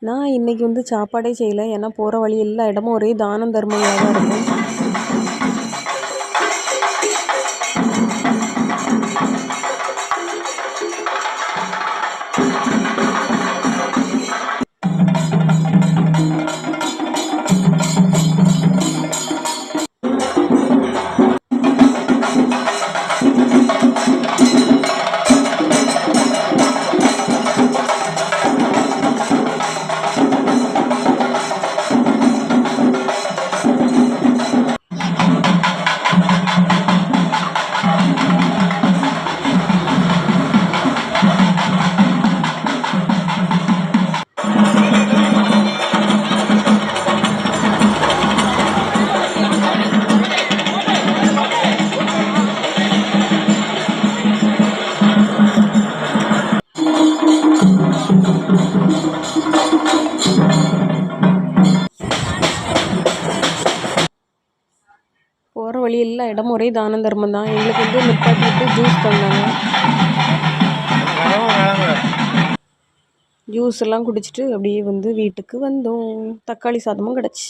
நான் இன்றைக்கி வந்து சாப்பாடே செய்யலை. ஏன்னா போகிற வழி எல்லா இடமும் ஒரே தானம் தர்மங்களாக தான் இருக்கும். போகிற வழி எல்லா இடமும் ஒரே தானம் தர்மம் தான். எங்களுக்கு வந்து நிப்பாட்டிட்டு ஜூஸ் தந்தாங்க. ஜூஸ் எல்லாம் குடிச்சிட்டு அப்படியே வந்து வீட்டுக்கு வந்தோம். தக்காளி சாதமும் கிடச்சி.